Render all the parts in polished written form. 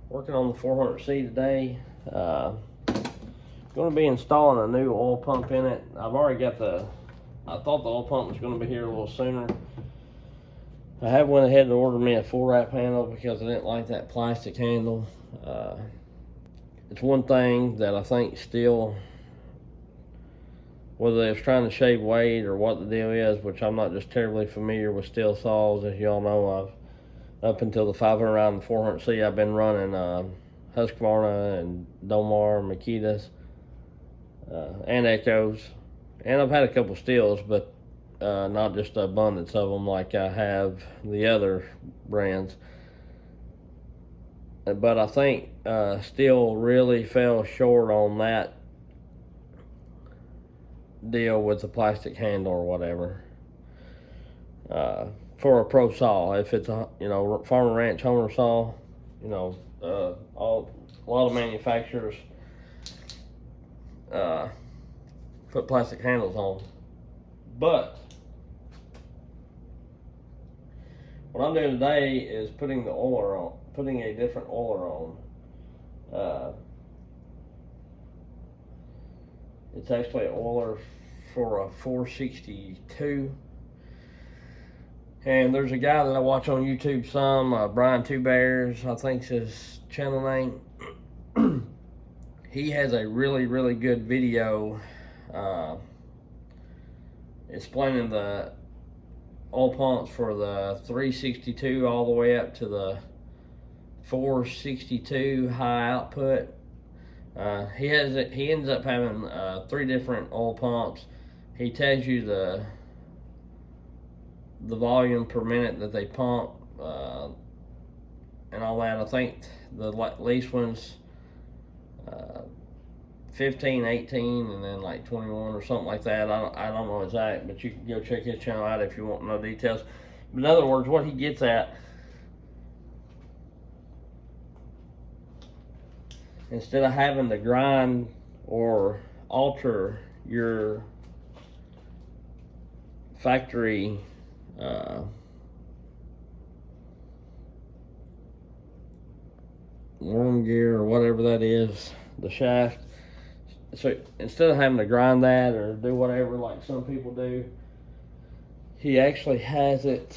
Working on the 400C today. Going to be installing a new oil pump in it. I've already got I thought the oil pump was going to be here a little sooner. I have went ahead and ordered me a full wrap handle because I didn't like that plastic handle. It's one thing that I think STIHL, whether they was trying to shave weight or what the deal is, which I'm not just terribly familiar with STIHL saws. As y'all know, up until the 500 round and 400C, I've been running Husqvarna and Domar, Makitas, and Echoes, and I've had a couple STIHLs, but not just an abundance of them like I have the other brands. But I think STIHL really fell short on that deal with the plastic handle or whatever. For a pro saw, if it's a farm and ranch owner saw, a lot of manufacturers put plastic handles on. But what I'm doing today is putting a different oiler on. It's actually an oiler for a 462. And there's a guy that I watch on YouTube Brian Two Bears, I think's his channel name. He has a really, really good video explaining the oil pumps for the 362 all the way up to the 462 high output. He ends up having 3 different oil pumps. He tells you the volume per minute that they pump and all that. I think the least one's 15, 18, and then like 21 or something like that. I don't know exact, but you can go check his channel out if you want to know details. But in other words, what he gets at, instead of having to grind or alter your factory worm gear or whatever that is, the shaft, so instead of having to grind that or do whatever like some people do, he actually has it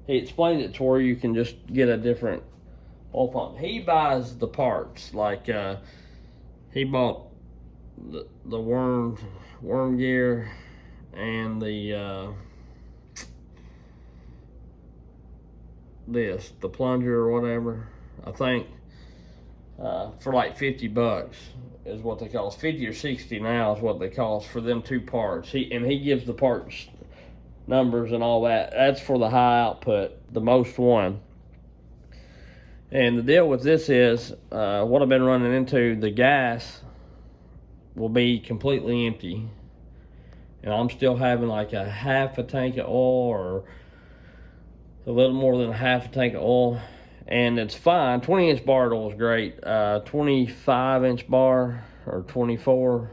he explained it to where you can just get a different oil pump. He buys the parts, like he bought the worm gear and the plunger or whatever, I think, for like $50 is what they cost. 50 or 60 now is what they cost for them 2 parts. He gives the parts numbers and all that. That's for the high output, the most one. And the deal with this is, what I've been running into, the gas will be completely empty, and I'm still having like a half a tank of oil or a little more than a half a tank of oil, and it's fine. 20-inch bar oil is great. 25-inch bar or 24,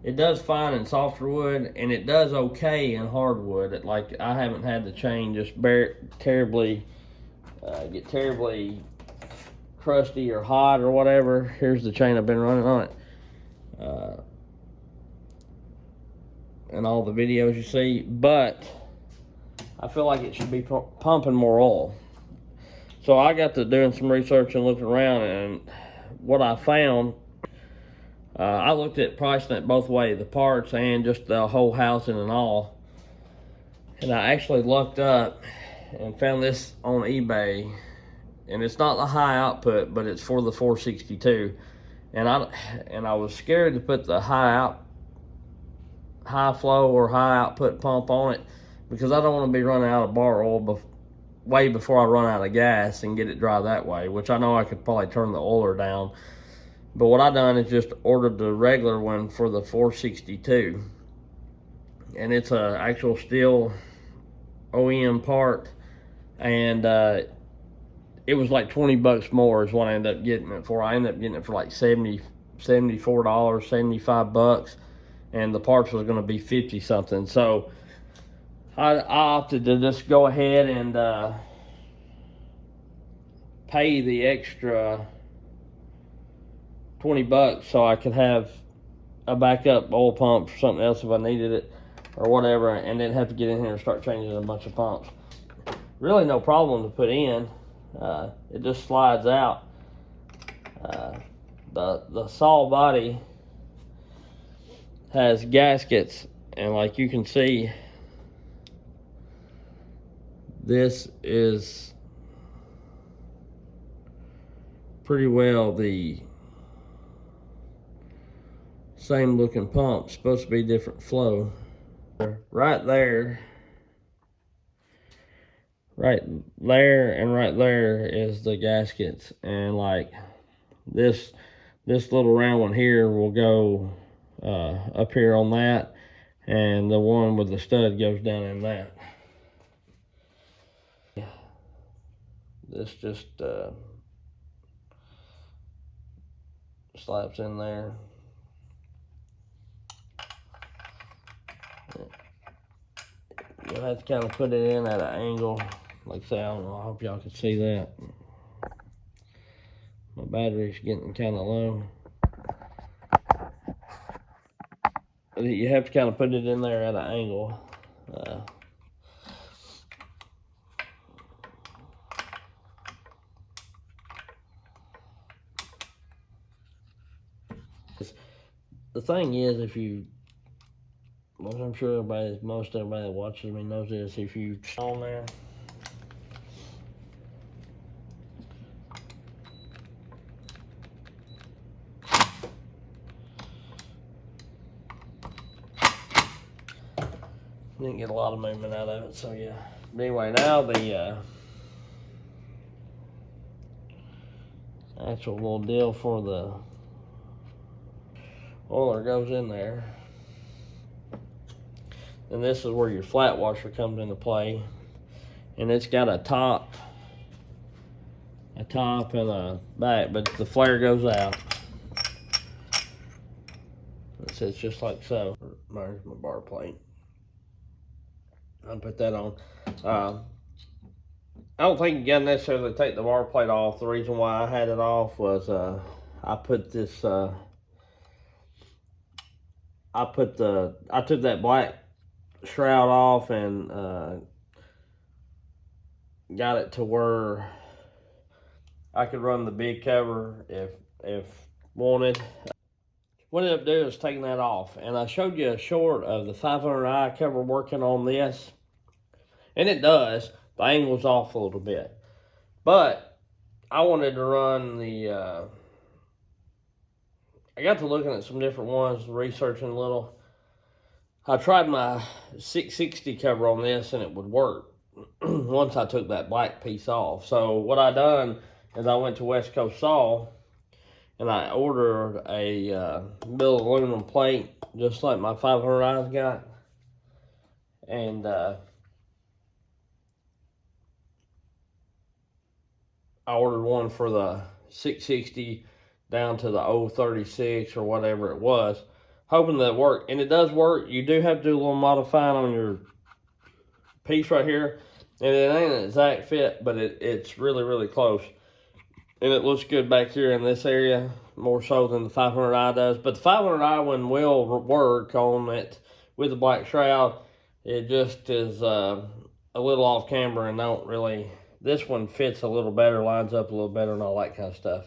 it does fine in softer wood, and it does okay in hardwood. Like, I haven't had the chain just get terribly crusty or hot or whatever. Here's the chain I've been running on it, and all the videos you see. But I feel like it should be pumping more oil. So I got to doing some research and looking around, and what I found, I looked at pricing it both ways, the parts and just the whole housing and all. And I actually looked up and found this on eBay, and it's not the high output, but it's for the 462. And I was scared to put the high flow or high output pump on it, because I don't want to be running out of bar oil way before I run out of gas and get it dry that way, which I know I could probably turn the oiler down. But what I done is just ordered the regular one for the 462, and it's a actual STIHL OEM part, and it was like $20 more is what I ended up getting it for. I ended up getting it for like $74, $75, and the parts was going to be 50 something. So I opted to just go ahead and pay the extra $20 so I could have a backup oil pump for something else if I needed it or whatever, and then have to get in here and start changing a bunch of pumps. Really no problem to put in. It just slides out. The saw body has gaskets, and like you can see, this is pretty well the same looking pump. It's supposed to be different flow. Right there and right there is the gaskets, and like this little round one here will go up here on that, and the one with the stud goes down in that. This just slaps in there. You'll have to kind of put it in at an angle. Like I say, I don't know, I hope y'all can see that. My battery's getting kind of low. You have to kind of put it in there at an angle. The thing is, if you, well, I'm sure most everybody that watches me knows this, if you on there, didn't get a lot of movement out of it, so yeah. But anyway, now the actual little deal for the oiler goes in there. And this is where your flat washer comes into play. And it's got a top and a back, but the flare goes out. It sits just like so. There's my bar plate. I'll put that on. I don't think you gotta necessarily take the bar plate off. The reason why I had it off was I took that black shroud off and got it to where I could run the big cover if wanted. What I ended up doing is taking that off, and I showed you a short of the 500i cover working on this, and it does. The angle's off a little bit, but I wanted to run the I got to looking at some different ones, researching a little. I tried my 660 cover on this, and it would work once I took that black piece off. So what I done is I went to West Coast Saw, and I ordered a billet aluminum plate, just like my 500i's got. And I ordered one for the 660 down to the 036 or whatever it was, hoping that it worked. And it does work. You do have to do a little modifying on your piece right here. And it ain't an exact fit, but it's really, really close. And it looks good back here in this area, more so than the 500i does. But the 500i one will work on it with the black shroud. It just is a little off camber and don't really, this one fits a little better, lines up a little better and all that kind of stuff.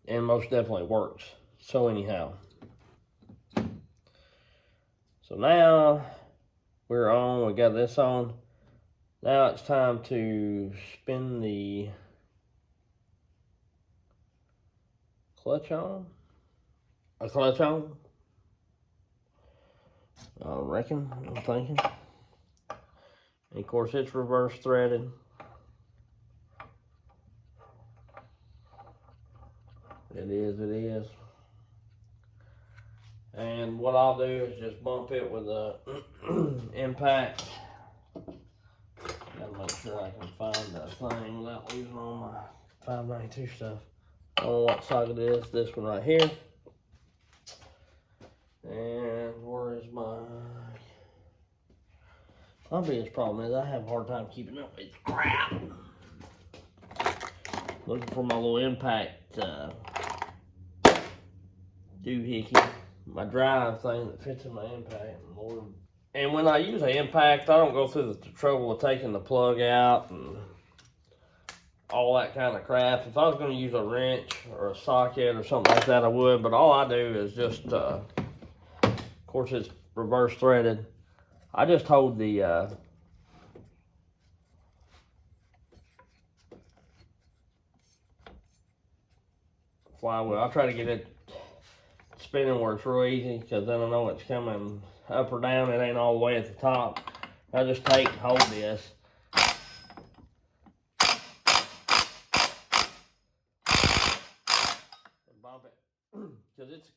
And most definitely works. So anyhow. So now we're on, we got this on. Now it's time to spin the clutch on. A clutch on. I reckon, I'm thinking. And of course it's reverse threaded. It is. And what I'll do is just bump it with a impact. Gotta make sure I can find that thing without losing all my 592 stuff. I don't know what socket it is. This one right here. And where is my My biggest problem is I have a hard time keeping up with crap. Looking for my little impact doohickey, my drive thing that fits in my impact. Lord. And when I use an impact, I don't go through the trouble of taking the plug out and all that kind of crap. If I was going to use a wrench or a socket or something like that, I would. But all I do is just, of course, it's reverse threaded. I just hold the flywheel. I try to get it spinning where it's real easy, because then I know it's coming up or down. It ain't all the way at the top. I just take and hold this. And bump it. Because it's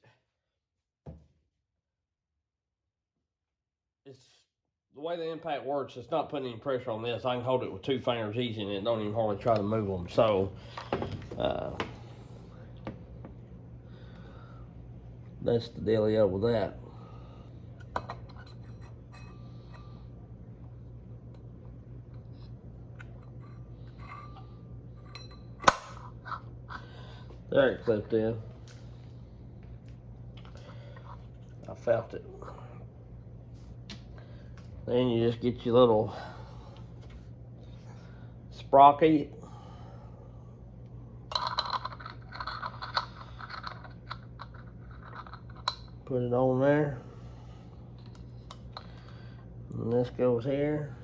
the way the impact works, it's not putting any pressure on this. I can hold it with 2 fingers easy and it don't even hardly try to move them. So, that's the dealio with that. There it clipped in. I felt it. Then you just get your little sprocket. Put it on there. And this goes here.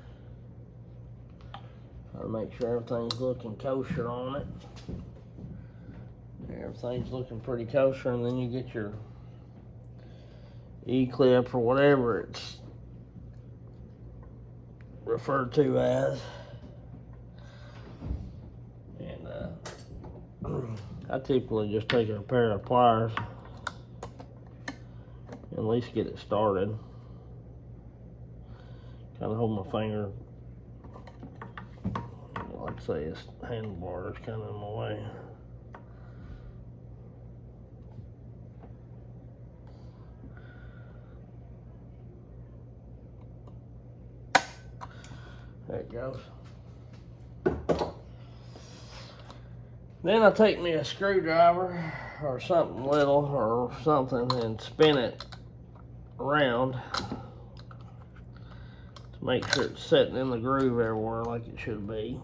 Try to make sure everything's looking kosher on it. Everything's looking pretty kosher, and then you get your E-clip or whatever it's referred to as. And I typically just take a pair of pliers and at least get it started. Kind of hold my finger, like I say, this handlebar is kind of in my way. There it goes. Then I take me a screwdriver or something little or something and spin it around to make sure it's sitting in the groove everywhere like it should be.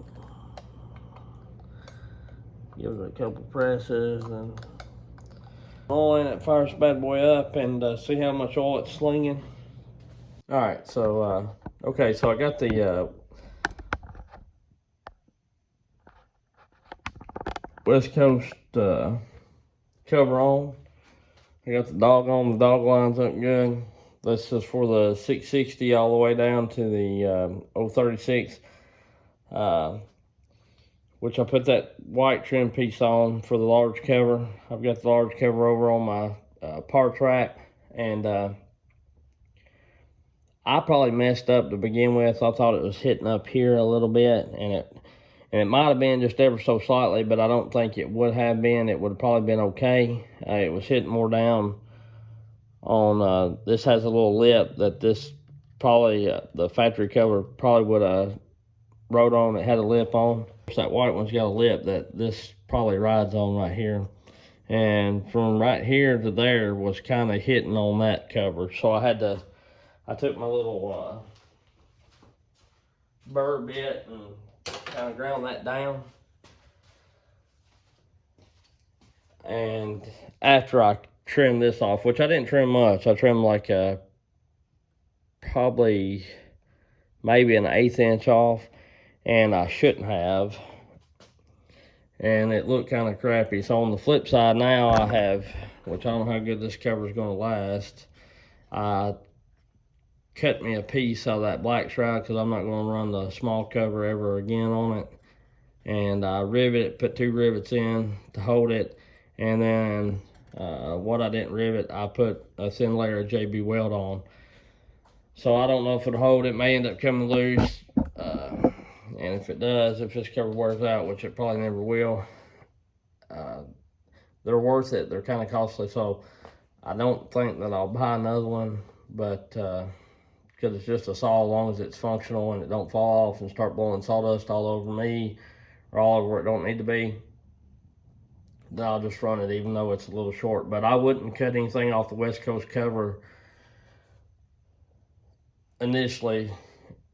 Give it a couple presses and oil in it, fire this bad boy up and see how much oil it's slinging. Alright, so okay, so I got the West Coast cover on. I got the dog on. The dog lines up good. This is for the 660 all the way down to the 036, which I put that white trim piece on for the large cover. I've got the large cover over on my par track, and I probably messed up to begin with. I thought it was hitting up here a little bit, and it might have been just ever so slightly, but I don't think it would have been. It would have probably been okay. It was hitting more down on, this has a little lip that this probably, the factory cover probably would have wrote on. It had a lip on. That white one's got a lip that this probably rides on right here. And from right here to there was kind of hitting on that cover. So I took my little burr bit and kind of ground that down. And after I trimmed this off, which I didn't trim much, I trimmed like probably maybe an 1/8 inch off, and I shouldn't have, and it looked kind of crappy. So on the flip side now I have, which I don't know how good this cover is going to last, I cut me a piece out of that black shroud because I'm not going to run the small cover ever again on it. And I rivet it, put 2 rivets in to hold it, and then what I didn't rivet, I put a thin layer of JB Weld on. So I don't know if it'll hold. It may end up coming loose, and if it does, if this cover wears out, which it probably never will, they're worth it. They're kind of costly, so I don't think that I'll buy another one, but because it's just a saw, as long as it's functional and it don't fall off and start blowing sawdust all over me or all over where it don't need to be, then I'll just run it even though it's a little short. But I wouldn't cut anything off the West Coast cover initially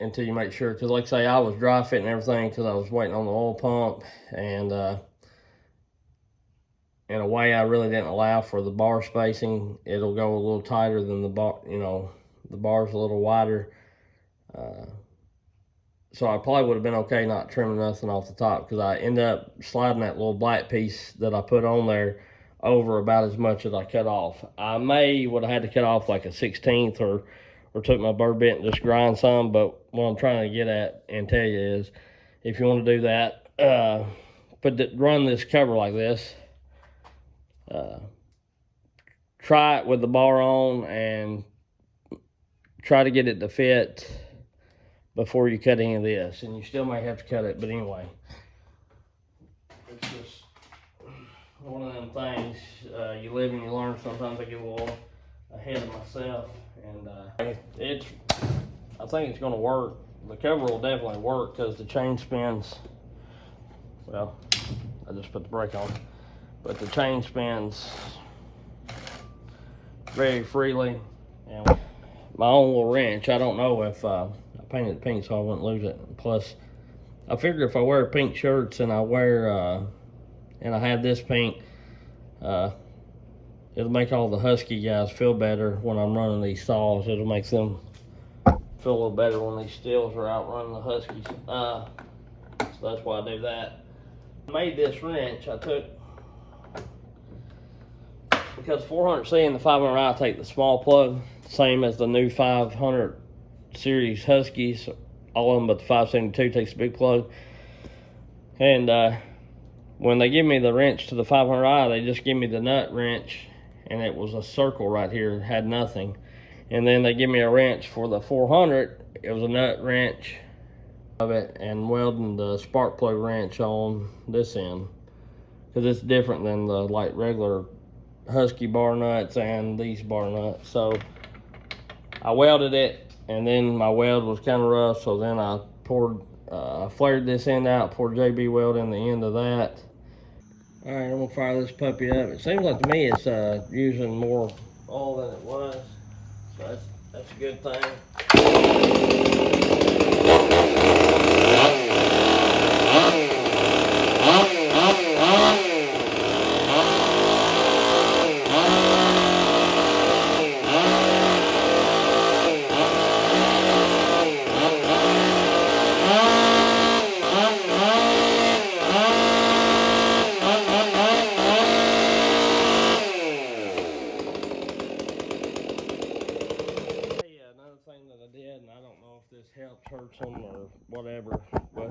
until you make sure, because like I say, I was dry fitting everything because I was waiting on the oil pump, and in a way I really didn't allow for the bar spacing. It'll go a little tighter than the bar, you know, the bar's a little wider. So I probably would have been okay not trimming nothing off the top, because I ended up sliding that little black piece that I put on there over about as much as I cut off. I would have had to cut off like a 1/16 or took my burr bit and just grind some, but what I'm trying to get at and tell you is, if you want to do that, run this cover like this. Try it with the bar on and try to get it to fit before you cut any of this, and you still may have to cut it, but anyway, it's just one of them things. You live and you learn. Sometimes I get a little ahead of myself, and I think it's going to work. The cover will definitely work because the chain spins. Well, I just put the brake on, but the chain spins very freely. And my own little wrench, I don't know if I painted it pink so I wouldn't lose it. Plus, I figure if I wear pink shirts and I have this pink, it'll make all the Husky guys feel better when I'm running these saws. It'll make them feel a little better when these STIHLs are out running the Huskies. So that's why I do that. I made this wrench. I took, because 400C and the 500i, I take the small plug, same as the new 500 series Huskies, all of them but the 572 takes the big plug. And when they give me the wrench to the 500i, they just give me the nut wrench, and it was a circle right here, it had nothing. And then they give me a wrench for the 400, it was a nut wrench of it, and welding the spark plug wrench on this end, because it's different than the like regular Husky bar nuts and these bar nuts. So I welded it, and then my weld was kind of rough, so then I flared this end out, poured JB weld in the end of that. All right, I'm gonna fire this puppy up. It seems like to me it's using more oil than it was, so that's a good thing. And I don't know if this helps, hurts them, or whatever, but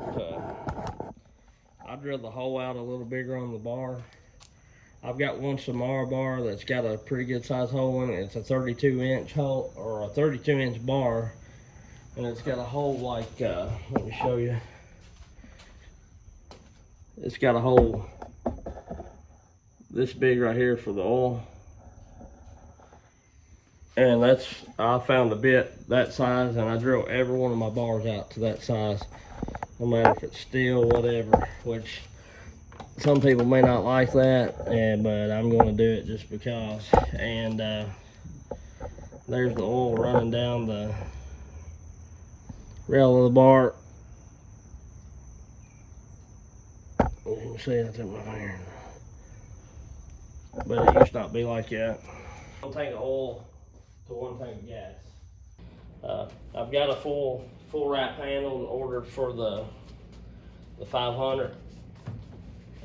I drilled the hole out a little bigger on the bar. I've got one Samara bar that's got a pretty good size hole in it. It's a 32-inch hole, or a 32-inch bar, and it's got a hole like, let me show you. It's got a hole this big right here for the oil. And I found a bit that size, and I drill every one of my bars out to that size, no matter if it's steel, whatever, which some people may not like that, but I'm going to do it just because. And there's the oil running down the rail of the bar. You can see I took my finger, but it used to not be like that. One tank of oil to one tank of gas. I've got a full wrap handle ordered for the 500,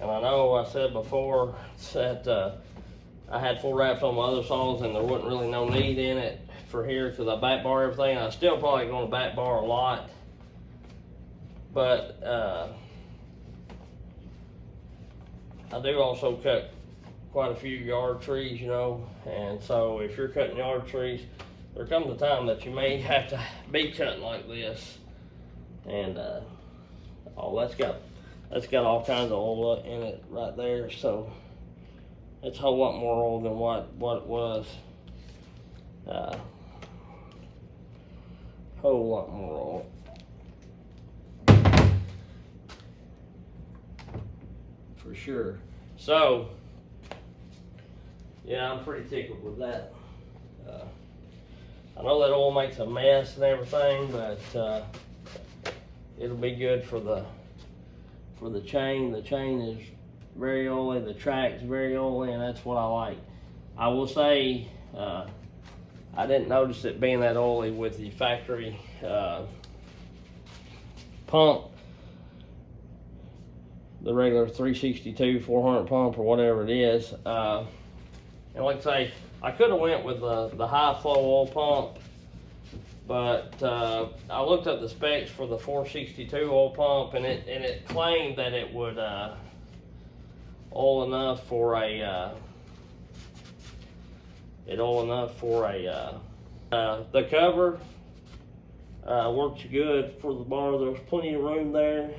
and I know I said before that I had full wraps on my other saws, and there wasn't really no need in it for here because I back bar everything. I still probably going to back bar a lot, but I do also cut quite a few yard trees, you know, and so if you're cutting yard trees, there comes a time that you may have to be cutting like this, and oh, that's got all kinds of oil in it right there, so it's a whole lot more oil than what it was. whole lot more for sure. So yeah, I'm pretty tickled with that. I know that oil makes a mess and everything, but it'll be good for the chain. The chain is very oily, the track's very oily, and that's what I like. I will say, I didn't notice it being that oily with the factory pump, the regular 362 400 pump or whatever it is. And like I say, I could have went with the high flow oil pump, but I looked up the specs for the 462 oil pump, and it claimed that it would oil enough for a the cover works good for the bar. There's plenty of room there.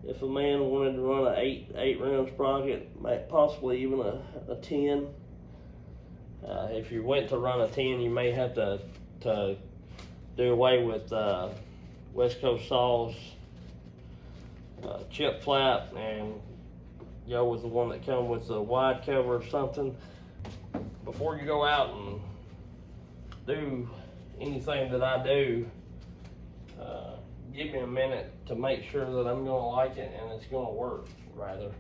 If a man wanted to run a 8 round sprocket, possibly even a 10. If you went to run a 10, you may have to do away with West Coast Saw's chip flap and go with the one that comes with the wide cover or something. Before you go out and do anything that I do, give me a minute to make sure that I'm gonna like it and it's gonna work, rather.